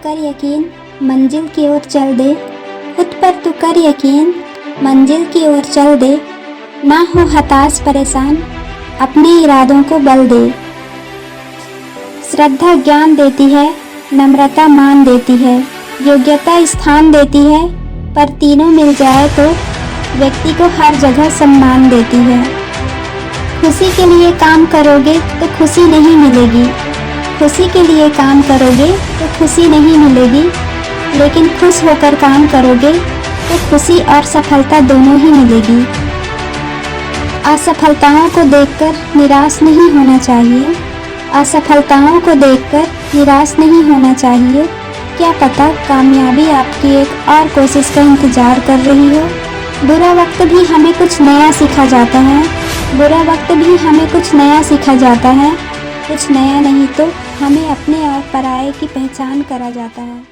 कर यकीन, मंजिल की ओर चल दे। खुद पर तू कर यकीन, मंजिल की ओर चल दे। ना हो हताश परेशान, अपने इरादों को बल दे। श्रद्धा ज्ञान देती है, नम्रता मान देती है, योग्यता स्थान देती है, पर तीनों मिल जाए तो व्यक्ति को हर जगह सम्मान देती है। खुशी के लिए काम करोगे तो खुशी नहीं मिलेगी, खुशी के लिए काम करोगे तो खुशी नहीं मिलेगी, लेकिन खुश होकर काम करोगे तो खुशी और सफलता दोनों ही मिलेगी। असफलताओं को देखकर निराश नहीं होना चाहिए, असफलताओं को देखकर निराश नहीं होना चाहिए। क्या पता कामयाबी आपकी एक और कोशिश का इंतज़ार कर रही हो। बुरा वक्त भी हमें कुछ नया सिखा जाता है, बुरा वक्त भी हमें कुछ नया सिखा जाता है। कुछ नया नहीं तो हमें अपने और पराये की पहचान करा जाता है।